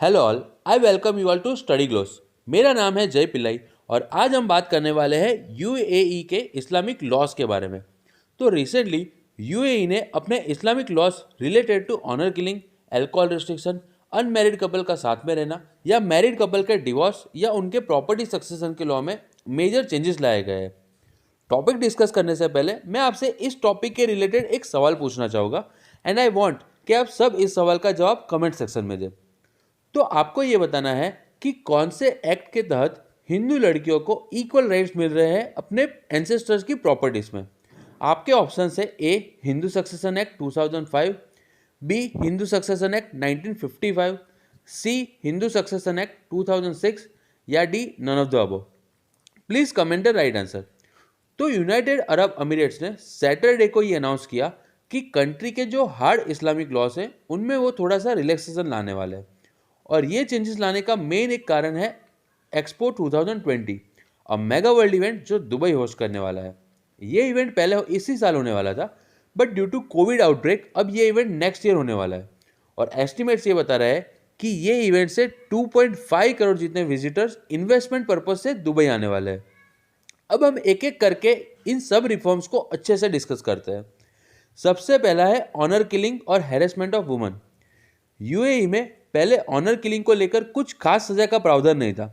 Hello all, I welcome you all to study gloss. मेरा नाम है जय पिल्लाई और आज हम बात करने वाले हैं यूएई के इस्लामिक लॉज के बारे में। तो रिसेंटली यूएई ने अपने Islamic laws related to honour killing, alcohol restriction, unmarried couple का साथ में रहना या मैरिड कपल के डिवोर्स या उनके प्रॉपर्टी सक्सेशन के लॉ में मेजर चेंजेस लाए गए हैं। टॉपिक डिस्कस करने से पहले मैं आपसे इस टॉपिक के रिलेटेड एक सवाल पूछना चाहूँगा एंड आई वांट कि आप सब इस सवाल का जवाब कमेंट सेक्शन में दें। तो आपको ये बताना है कि कौन से एक्ट के तहत हिंदू लड़कियों को इक्वल राइट्स मिल रहे हैं अपने एंसेस्टर्स की प्रॉपर्टीज में। आपके ऑप्शन है A Hindu succession act 2005, B Hindu succession act 1955, C Hindu succession act 2006 या D none of the above. Please comment the right answer. तो यूनाइटेड अरब अमीरेट्स ने सैटरडे को ये अनाउंस किया कि कंट्री के जो हार्ड इस्लामिक लॉस हैं उनमें वो थोड़ा सा रिलैक्सेशन लाने वाले हैं और ये चेंजेस लाने का मेन एक कारण है एक्सपो 2020, अब मेगा वर्ल्ड इवेंट जो दुबई होस्ट करने वाला है। ये इवेंट पहले इसी साल होने वाला था but due to COVID outbreak अब ये इवेंट नेक्स्ट ईयर होने वाला है और एस्टिमेट्स ये बता रहा है कि ये इवेंट से 2.5 करोड़ जितने विजिटर्स इन्वेस्टमेंट पर्पज से दुबई आने वाले हैं। अब हम एक एक करके इन सब रिफॉर्म्स को अच्छे से डिस्कस करते हैं। सबसे पहला है ऑनर किलिंग और हैरेसमेंट ऑफ वुमन। यूएई में पहले ऑनर किलिंग को लेकर कुछ खास सजा का प्रावधान नहीं था।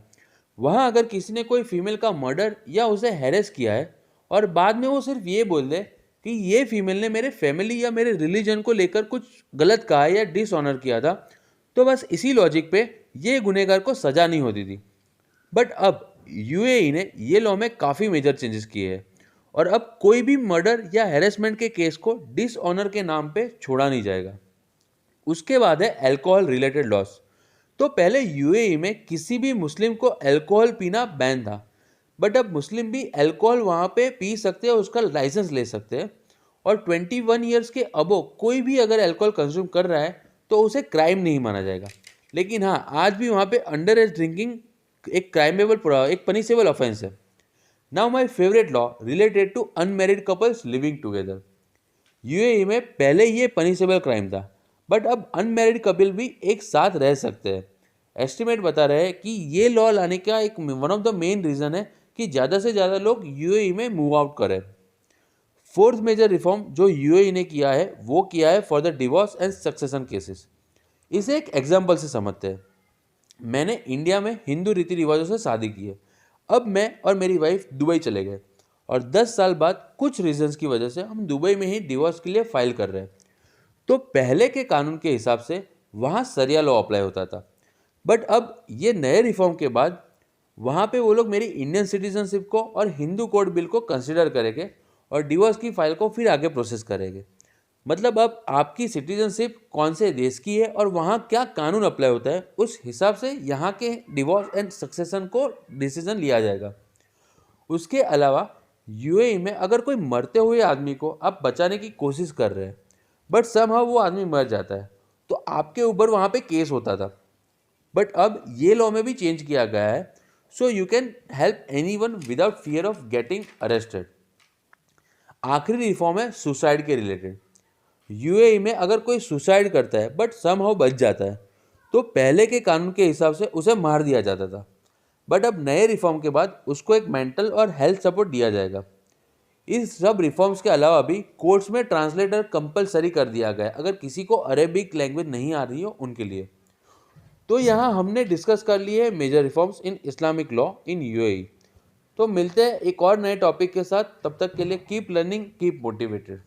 वहाँ अगर किसी ने कोई फीमेल का मर्डर या उसे हैरेस किया है और बाद में वो सिर्फ ये बोल दे कि ये फीमेल ने मेरे फैमिली या मेरे रिलीजन को लेकर कुछ गलत कहा या डिसऑनर किया था, तो बस इसी लॉजिक पे ये गुनहगार को सजा नहीं होती थी। बट अब यूएई ने ये लॉ में काफ़ी मेजर चेंजेस किए हैं और अब कोई भी मर्डर या हैरेसमेंट के केस को डिसऑनर के नाम पे छोड़ा नहीं जाएगा। उसके बाद है अल्कोहल रिलेटेड लॉस। तो पहले यूएई में किसी भी मुस्लिम को अल्कोहल पीना बैन था बट अब मुस्लिम भी अल्कोहल वहाँ पे पी सकते हैं, उसका लाइसेंस ले सकते हैं और 21 ईयर्स के अबो कोई भी अगर अल्कोहल कंज्यूम कर रहा है तो उसे क्राइम नहीं माना जाएगा। लेकिन हाँ, आज भी वहाँ पे अंडर एज ड्रिंकिंग एक एक पनिशेबल ऑफेंस है। Now my favourite law related to unmarried couples living together. UAE में पहले ये पनिशेबल क्राइम था बट अब अनमैरिड कपल भी एक साथ रह सकते हैं। एस्टिमेट बता रहे हैं कि ये लॉ लाने का एक one of the main reason है कि ज़्यादा से ज़्यादा लोग यूएई में मूव आउट करें। फोर्थ मेजर रिफॉर्म जो यूएई ने किया है वो किया है for the divorce and succession cases. इसे एक एग्जाम्पल से समझते हैं। मैंने इंडिया में हिंदू रीति रिवाजों से शादी की है। अब मैं और मेरी वाइफ दुबई चले गए और 10 साल बाद कुछ रीजंस की वजह से हम दुबई में ही डिवोर्स के लिए फाइल कर रहे हैं। तो पहले के कानून के हिसाब से वहाँ सरिया लॉ अप्लाई होता था बट अब ये नए रिफॉर्म के बाद वहाँ पे वो लोग मेरी इंडियन सिटीजनशिप को और हिंदू कोड बिल को कंसिडर करेंगे और डिवोर्स की फाइल को फिर आगे प्रोसेस करेंगे। मतलब अब आपकी सिटीजनशिप कौन से देश की है और वहाँ क्या कानून अप्लाई होता है उस हिसाब से यहाँ के डिवोर्स एंड सक्सेशन को डिसीजन लिया जाएगा। उसके अलावा यूएई में अगर कोई मरते हुए आदमी को आप बचाने की कोशिश कर रहे हैं बट समहाउ वो आदमी मर जाता है तो आपके ऊपर वहाँ पे केस होता था बट अब ये लॉ में भी चेंज किया गया है so you can help anyone without fear of getting arrested. आखिरी रिफॉर्म है सुसाइड के रिलेटेड। यूएई में अगर कोई सुसाइड करता है बट समहाउ बच जाता है तो पहले के कानून के हिसाब से उसे मार दिया जाता था बट अब नए रिफॉर्म के बाद उसको एक मेंटल और हेल्थ सपोर्ट दिया जाएगा। इस सब रिफॉर्म्स के अलावा भी कोर्ट्स में ट्रांसलेटर कंपलसरी कर दिया गया है अगर किसी को अरेबिक लैंग्वेज नहीं आ रही हो उनके लिए। तो यहाँ हमने डिस्कस कर लिए है major reforms in Islamic law in UAE. तो मिलते हैं एक और नए टॉपिक के साथ, तब तक के लिए कीप लर्निंग, कीप मोटिवेटेड।